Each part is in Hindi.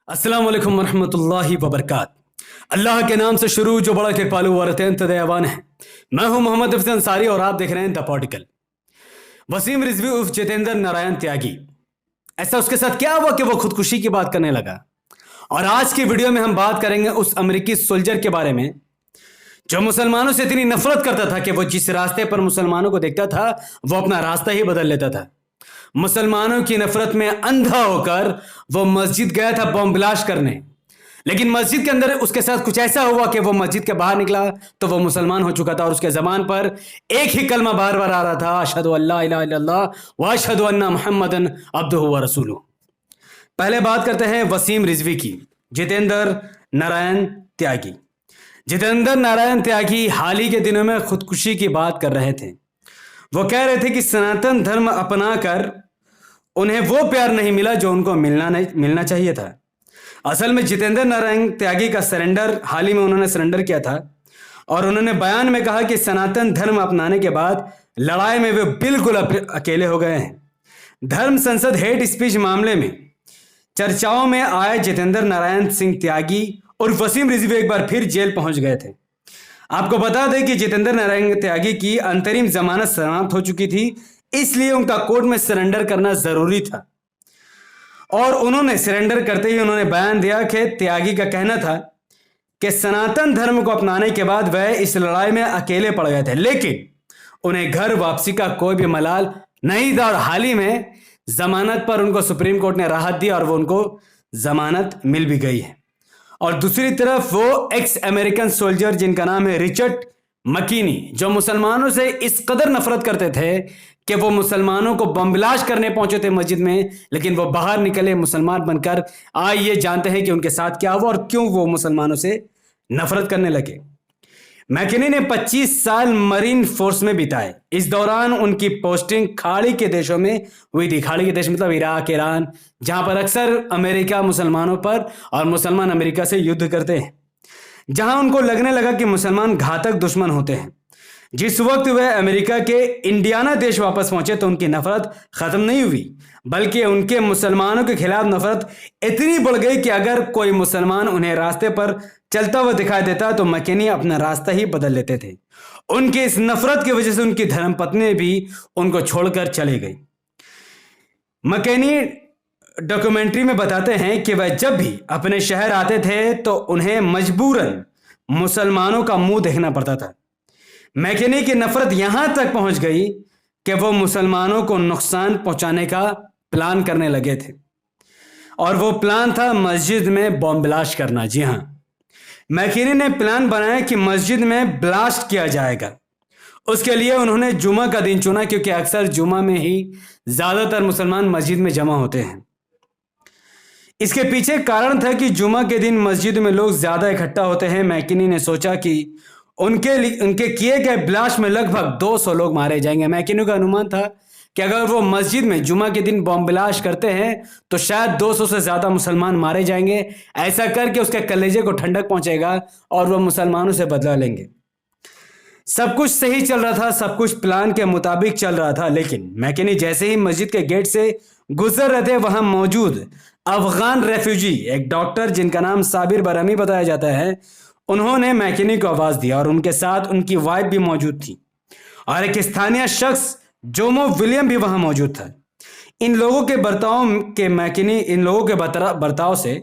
अस्सलाम वालेकुम वरहमतुल्लाहि वबरकात। अल्लाह के नाम से शुरू जो बड़ा कृपालु और अत्यंत दयावान है। मैं हूं मोहम्मद हफीज अंसारी और आप देख रहे हैं द पॉलिटिकल। वसीम रिजवी उर्फ जितेंद्र नारायण त्यागी, ऐसा उसके साथ क्या हुआ कि वो खुदकुशी की बात करने लगा? और आज की वीडियो में हम बात करेंगे उस अमेरिकी सोल्जर के बारे में जो मुसलमानों से इतनी नफरत करता था कि वो जिस रास्ते पर मुसलमानों को देखता था वो अपना रास्ता ही बदल लेता था। मुसलमानों की नफरत में अंधा होकर वो मस्जिद गया था बॉम्ब ब्लास्ट करने, लेकिन मस्जिद के अंदर उसके साथ कुछ ऐसा हुआ कि वो मस्जिद के बाहर निकला तो वो मुसलमान हो चुका था और उसके जबान पर एक ही कलमा बार बार आ रहा था, अशहदु अल्ला इलाहा इल्लल्लाह व अशहदु अन्ना मुहम्मदन अब्दुहु व रसूलुहु। पहले बात करते हैं वसीम रिजवी की, जितेंद्र नारायण त्यागी। जितेंद्र नारायण त्यागी हाल ही के दिनों में खुदकुशी की बात कर रहे थे। वो कह रहे थे कि सनातन धर्म अपनाकर उन्हें वो प्यार नहीं मिला जो उनको मिलना चाहिए था। असल में जितेंद्र नारायण त्यागी का सरेंडर हाल ही में उन्होंने सरेंडर किया था और उन्होंने बयान में कहा कि सनातन धर्म अपनाने के बाद लड़ाई में वे बिल्कुल अकेले हो गए हैं। धर्म संसद हेट स्पीच मामले में चर्चाओं में आए जितेंद्र नारायण सिंह त्यागी और वसीम रिजवी एक बार फिर जेल पहुंच गए थे। आपको बता दें कि जितेंद्र नारायण त्यागी की अंतरिम जमानत समाप्त हो चुकी थी, इसलिए उनका कोर्ट में सरेंडर करना जरूरी था और उन्होंने सरेंडर करते ही उन्होंने बयान दिया कि त्यागी का कहना था कि सनातन धर्म को अपनाने के बाद वह इस लड़ाई में अकेले पड़ गए थे, लेकिन उन्हें घर वापसी का कोई भी मलाल नहीं था और हाल ही में जमानत पर उनको सुप्रीम कोर्ट ने राहत दी और वो उनको जमानत मिल भी गई है। और दूसरी तरफ वो एक्स अमेरिकन सोल्जर जिनका नाम है रिचर्ड मकीनी, जो मुसलमानों से इस कदर नफरत करते थे कि वो मुसलमानों को बम ब्लास्ट करने पहुंचे थे मस्जिद में, लेकिन वो बाहर निकले मुसलमान बनकर। आइए जानते हैं कि उनके साथ क्या हुआ और क्यों वो मुसलमानों से नफरत करने लगे। मैकेनी ने 25 साल मरीन फोर्स में बिताए। इस दौरान उनकी पोस्टिंग खाड़ी के देशों में हुई थी। खाड़ी के देश मतलब इराक, ईरान, जहां पर अक्सर अमेरिका मुसलमानों पर और मुसलमान अमेरिका से युद्ध करते हैं, जहां उनको लगने लगा कि मुसलमान घातक दुश्मन होते हैं। जिस वक्त वह अमेरिका के इंडियाना देश वापस पहुंचे तो उनकी नफरत खत्म नहीं हुई, बल्कि उनके मुसलमानों के खिलाफ नफरत इतनी बढ़ गई कि अगर कोई मुसलमान उन्हें रास्ते पर चलता हुआ दिखाई देता तो मैकेनी अपना रास्ता ही बदल लेते थे। उनकी इस नफरत की वजह से उनकी धर्मपत्नी भी उनको छोड़कर चली गई। मैकेनी डॉक्यूमेंट्री में बताते हैं कि वह जब भी अपने शहर आते थे तो उन्हें मजबूरन मुसलमानों का मुंह देखना पड़ता था। मैकेनी की नफरत यहां तक पहुंच गई कि वो मुसलमानों को नुकसान पहुंचाने का प्लान करने लगे थे और वो प्लान था मस्जिद में बॉम्ब ब्लास्ट करना। जी हां, मैकेनी ने प्लान बनाया कि मस्जिद में ब्लास्ट किया जाएगा। उसके लिए उन्होंने जुमा का दिन चुना क्योंकि अक्सर जुमा में ही ज्यादातर मुसलमान मस्जिद में जमा होते हैं। इसके पीछे कारण था कि जुमा के दिन मस्जिद में लोग ज्यादा इकट्ठा होते हैं। मैकेनी ने सोचा कि उनके किए गए ब्लास्ट में लगभग 200 लोग मारे जाएंगे। मैकेनी का अनुमान था कि अगर वो मस्जिद में जुमा के दिन बॉम्ब ब्लास्ट करते हैं तो शायद 200 से ज्यादा मुसलमान मारे जाएंगे। ऐसा करके उसके कलेजे को ठंडक पहुंचेगा और वो मुसलमानों से बदला लेंगे। सब कुछ सही चल रहा था, सब कुछ प्लान के मुताबिक चल रहा था, लेकिन मैकेनी जैसे ही मस्जिद के गेट से गुजर रहे थे वहां मौजूद अफगान रेफ्यूजी, एक डॉक्टर जिनका नाम साबिर बरहमी बताया जाता है, उन्होंने मैकेनी को आवाज दिया और उनके साथ उनकी वाइफ भी मौजूद थी और एक स्थानीय शख्स जोमो विलियम भी वहां मौजूद था। इन लोगों के बर्ताव से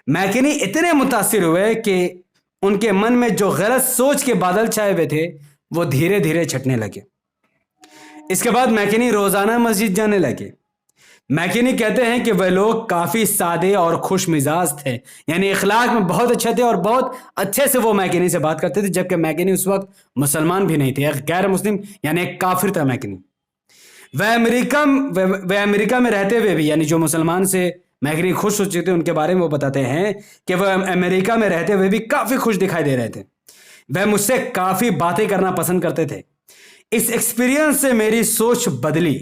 मैकेनी इतने मुतासिर हुए कि उनके मन में जो गलत सोच के बादल छाए हुए थे वो धीरे धीरे छटने लगे। इसके बाद मैकेनी रोजाना मस्जिद जाने लगे। मैकेनी कहते हैं कि वह लोग काफी सादे और खुश मिजाज थे, यानी इखलाक में बहुत अच्छे थे और बहुत अच्छे से वो मैकेनी से बात करते थे, जबकि मैकेनी उस वक्त मुसलमान भी नहीं थे, एक गैर मुस्लिम यानी एक काफिर था मैकेनी। वह अमेरिका में रहते हुए भी, यानी जो मुसलमान से मैकेनी खुश हो चुके थे उनके बारे में वो बताते हैं कि वह अमेरिका में रहते हुए भी काफी खुश दिखाई दे रहे थे। वह मुझसे काफी बातें करना पसंद करते थे। इस एक्सपीरियंस से मेरी सोच बदली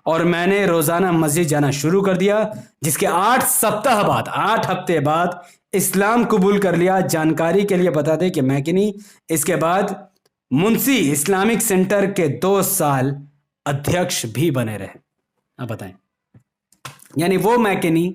और मैंने रोजाना मस्जिद जाना शुरू कर दिया, जिसके 8 हफ्ते बाद इस्लाम कबूल कर लिया। जानकारी के लिए बता दें कि मैकेनी इसके बाद मुंशी इस्लामिक सेंटर के 2 साल अध्यक्ष भी बने रहे। अब बताएं, यानी वो मैकेनी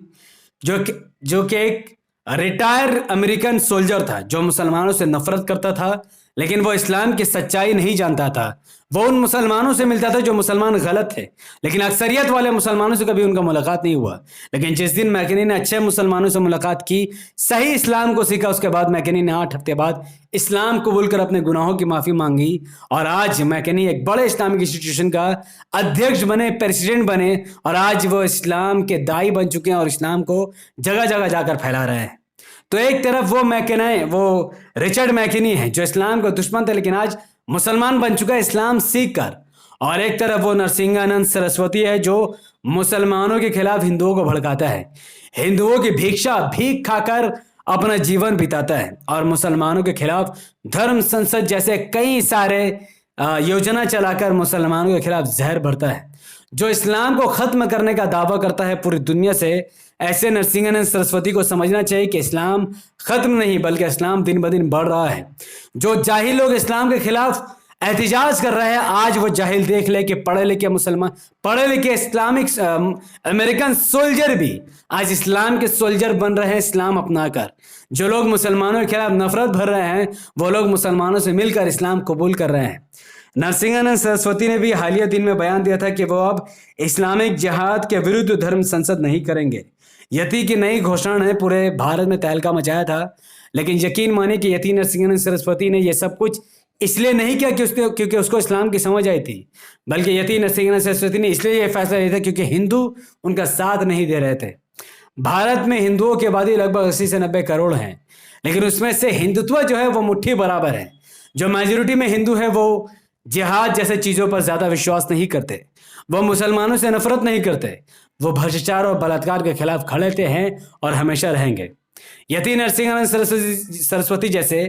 जो कि एक रिटायर अमेरिकन सोल्जर था जो मुसलमानों से नफरत करता था, लेकिन वो इस्लाम की सच्चाई नहीं जानता था। वो उन मुसलमानों से मिलता था जो मुसलमान गलत थे, लेकिन अक्सरियत वाले मुसलमानों से कभी उनका मुलाकात नहीं हुआ। लेकिन जिस दिन मैकेनी ने अच्छे मुसलमानों से मुलाकात की, सही इस्लाम को सीखा, उसके बाद मैकेनी ने 8 हफ्ते बाद इस्लाम कबूल कर अपने गुनाहों की माफ़ी मांगी और आज मैकेनी एक बड़े इस्लामिक इंस्टीट्यूशन का अध्यक्ष बने, प्रेसिडेंट बने और आज वो इस्लाम के दाई बन चुके हैं और इस्लाम को जगह जगह जाकर फैला रहे हैं। तो एक तरफ वो मैकेनी, वो रिचर्ड मैकेनी है जो इस्लाम का दुश्मन था लेकिन आज मुसलमान बन चुका है इस्लाम सीख कर, और एक तरफ वो नरसिंहानंद सरस्वती है जो मुसलमानों के खिलाफ हिंदुओं को भड़काता है, हिंदुओं की भीख खाकर अपना जीवन बिताता है और मुसलमानों के खिलाफ धर्म संसद जैसे कई सारे योजना चलाकर मुसलमानों के खिलाफ जहर भरता है, जो इस्लाम को खत्म करने का दावा करता है पूरी दुनिया से। ऐसे नरसिंहानंद सरस्वती को समझना चाहिए कि इस्लाम खत्म नहीं बल्कि इस्लाम दिन ब दिन बढ़ रहा है। जो जाहिल लोग इस्लाम के खिलाफ एहतिजाज कर रहे हैं, आज वो जाहिल देख ले कि पढ़े लिखे मुसलमान, पढ़े लिखे इस्लामिक अमेरिकन सोल्जर भी आज इस्लाम के सोल्जर बन रहे हैं इस्लाम अपनाकर। जो लोग मुसलमानों के खिलाफ नफरत भर रहे हैं वो लोग मुसलमानों से मिलकर इस्लाम कबूल कर रहे हैं। नरसिंहानंद सरस्वती ने भी हालिया दिन में बयान दिया था कि वो अब इस्लामिक जिहाद के विरुद्ध धर्म संसद नहीं करेंगे। यति की नई घोषणा ने पूरे भारत में तहलका मचाया था, लेकिन यकीन माने कि यति नरसिंहानंद सरस्वती ने यह सब कुछ इसलिए नहीं किया क्योंकि उसको इस्लाम की समझ आई थी, बल्कि यति नरसिंहानंद सरस्वती ने इसलिए यह फैसला लिया था क्योंकि हिंदू उनका साथ नहीं दे रहे थे। भारत में हिंदुओं की आबादी लगभग 80 से 90 करोड़ है, लेकिन उसमें से हिंदुत्व जो है वो मुट्ठी बराबर है। जो मेजोरिटी में हिंदू है वो जिहाद जैसे चीज़ों पर ज़्यादा विश्वास नहीं करते, वो मुसलमानों से नफरत नहीं करते, वो भ्रष्टाचार और बलात्कार के खिलाफ खड़े थे हैं और हमेशा रहेंगे। यति नरसिंहानंद सरस्वती जैसे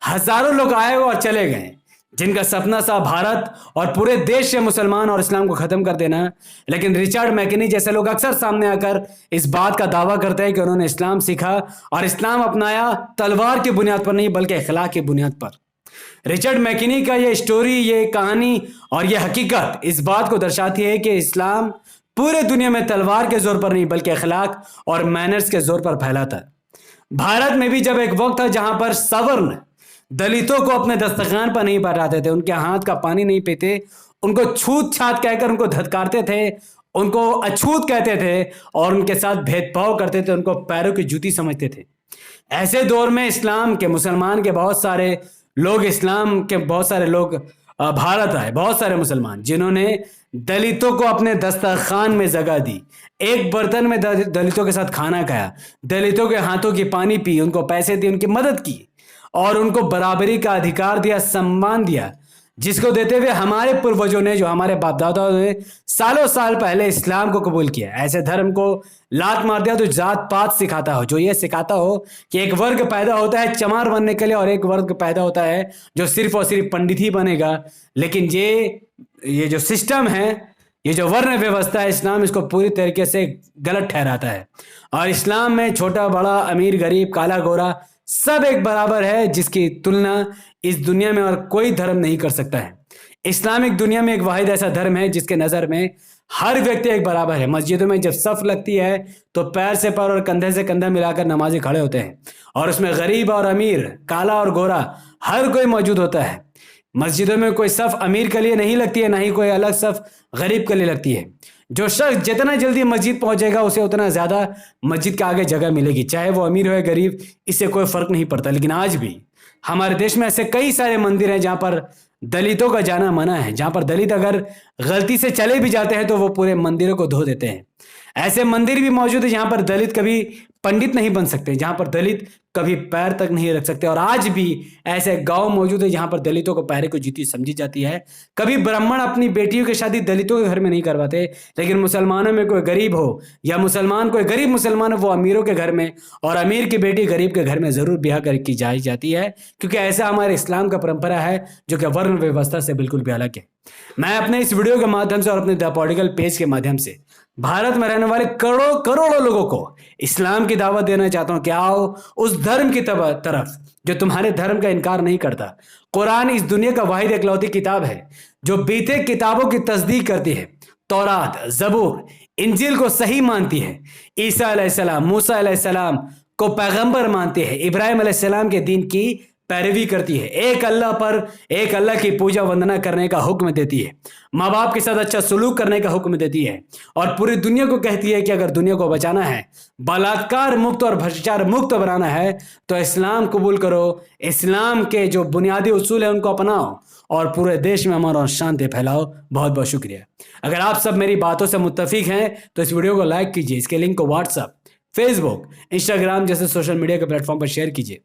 हजारों लोग आए और चले गए जिनका सपना था भारत और पूरे देश से मुसलमान और इस्लाम को खत्म कर देना, लेकिन रिचर्ड मैकेनी जैसे लोग अक्सर सामने आकर इस बात का दावा करते हैं कि उन्होंने इस्लाम सीखा और इस्लाम अपनाया तलवार की बुनियाद पर नहीं बल्कि अखलाक की बुनियाद पर। रिचर्ड मैकेनी का ये स्टोरी, ये कहानी और ये हकीकत इस बात को दर्शाती है कि इस्लाम पूरे दुनिया में तलवार के जोर पर नहीं बल्कि अखलाक और मैनर्स के जोर पर फैला था। भारत में भी जब एक वक्त था जहां पर सवर्ण दलितों को अपने दस्तरखान पर नहीं बैठाते थे, उनके हाथ का पानी नहीं पीते, उनको छूत छात कहकर उनको धत्कारते थे, उनको अछूत कहते थे और उनके साथ भेदभाव करते थे, उनको पैरों की जूती समझते थे। ऐसे दौर में इस्लाम के मुसलमान के बहुत सारे लोग, इस्लाम के बहुत सारे लोग भारत आए, बहुत सारे मुसलमान जिन्होंने दलितों को अपने दस्तरखान में जगह दी, एक बर्तन में दलितों के साथ खाना खाया, दलितों के हाथों की पानी पी, उनको पैसे दिए, उनकी मदद की और उनको बराबरी का अधिकार दिया, सम्मान दिया, जिसको देते हुए हमारे पूर्वजों ने, जो हमारे बाप दादाओं ने सालों साल पहले इस्लाम को कबूल किया। ऐसे धर्म को लात मार दिया तो जात पात सिखाता हो, जो ये सिखाता हो कि एक वर्ग पैदा होता है चमार बनने के लिए और एक वर्ग पैदा होता है जो सिर्फ और सिर्फ पंडित ही बनेगा। लेकिन ये जो सिस्टम है, ये जो वर्ण व्यवस्था है, इस्लाम इसको पूरी तरीके से गलत ठहराता है। और इस्लाम में छोटा बड़ा, अमीर गरीब, काला गोरा सब एक बराबर है, जिसकी तुलना इस दुनिया में और कोई धर्म नहीं कर सकता है। इस्लामिक दुनिया में एक वाहिद ऐसा धर्म है जिसके नज़र में हर व्यक्ति एक बराबर है। मस्जिदों में जब सफ लगती है तो पैर से पैर और कंधे से कंधा मिलाकर नमाजी खड़े होते हैं और उसमें गरीब और अमीर, काला और गोरा हर कोई मौजूद होता है। मस्जिदों में कोई सफ अमीर के लिए नहीं लगती है, ना ही कोई अलग सफ गरीब के लिए लगती है। जो शख्स जितना जल्दी मस्जिद पहुंचेगा उसे उतना ज़्यादा मस्जिद के आगे जगह मिलेगी, चाहे वो अमीर हो या गरीब, इससे कोई फ़र्क नहीं पड़ता। लेकिन आज भी हमारे देश में ऐसे कई सारे मंदिर हैं जहाँ पर दलितों का जाना मना है, जहाँ पर दलित अगर गलती से चले भी जाते हैं तो वो पूरे मंदिरों को धो देते हैं। ऐसे मंदिर भी मौजूद है जहाँ पर दलित कभी पंडित नहीं बन सकते, जहाँ पर दलित कभी पैर तक नहीं रख सकते। और आज भी ऐसे गांव मौजूद है जहाँ पर दलितों को पैर को जूती समझी जाती है। कभी ब्राह्मण अपनी बेटियों की शादी दलितों के घर में नहीं करवाते, लेकिन मुसलमानों में कोई गरीब हो या मुसलमान, कोई गरीब मुसलमान हो, वो अमीरों के घर में और अमीर की बेटी गरीब के घर में ज़रूर ब्याह कर की जाती है, क्योंकि ऐसा हमारे इस्लाम का परंपरा है जो कि वर्ण व्यवस्था से बिल्कुल भी अलग है। मैं अपने इस वीडियो के माध्यम से और अपने द पॉलिटिकल पेज के माध्यम से भारत में रहने वाले करोड़ों लोगों को इस्लाम की दावत देना चाहता हूं कि आओ उस धर्म की तरफ जो तुम्हारे धर्म का इनकार नहीं करता। कुरान इस दुनिया का वाहिद इकलौती किताब है जो बीते किताबों की तस्दीक करती है। तौरात, ज़बूर, इंजील को सही मानती है, ईसा अलैहिस्सलाम, मूसा अलैहिस्सलाम को पैगंबर मानती है, इब्राहिम अलैहिस्सलाम के दीन की पैरवी करती है, एक अल्लाह पर, एक अल्लाह की पूजा वंदना करने का हुक्म देती है, माँ बाप के साथ अच्छा सलूक करने का हुक्म देती है और पूरी दुनिया को कहती है कि अगर दुनिया को बचाना है, बलात्कार मुक्त और भ्रष्टाचार मुक्त बनाना है तो इस्लाम कबूल करो, इस्लाम के जो बुनियादी उसूल है उनको अपनाओ और पूरे देश में अमन और शांति फैलाओ। बहुत बहुत शुक्रिया। अगर आप सब मेरी बातों से मुत्तफिक हैं तो इस वीडियो को लाइक कीजिए, इसके लिंक को व्हाट्सएप, फेसबुक, इंस्टाग्राम जैसे सोशल मीडिया के प्लेटफॉर्म पर शेयर कीजिए।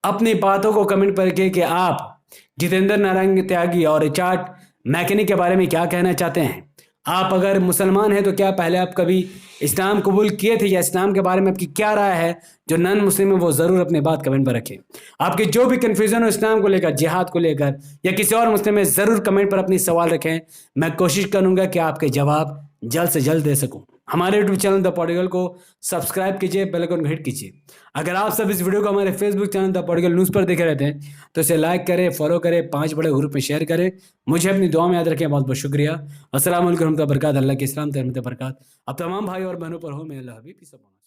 अपनी बातों को कमेंट करके कि आप जितेंद्र नारायण त्यागी और रिचार्ड मैकेनिक के बारे में क्या कहना चाहते हैं। आप अगर मुसलमान हैं तो क्या पहले आप कभी इस्लाम कबूल किए थे या इस्लाम के बारे में आपकी क्या राय है? जो नॉन मुस्लिम है वो ज़रूर अपनी बात कमेंट पर रखें। आपकी जो भी कन्फ्यूज़न हो इस्लाम को लेकर, जिहाद को लेकर या किसी और मुस्लिम में, ज़रूर कमेंट पर अपनी सवाल रखें। मैं कोशिश करूँगा कि आपके जवाब जल्द से जल्द दे सकूँ। हमारे यूट्यूब चैनल द पॉडिगल को सब्सक्राइब कीजिए, बेल आइकन को हिट कीजिए। अगर आप सब इस वीडियो को हमारे फेसबुक चैनल द पॉडिगल न्यूज़ पर देखे रहते हैं तो इसे लाइक करें, फॉलो करें, 5 बड़े ग्रुप में शेयर करें। मुझे अपनी दुआ में याद रखें। बहुत बहुत शुक्रिया। अस्सलाम वालेकुम रहमतुल्लाहि व बरकातहू। अल्लाह के इस्लाम रहमत बरकत अब तमाम भाई और बहनों पर हो। मैं अल्लाह हबीब।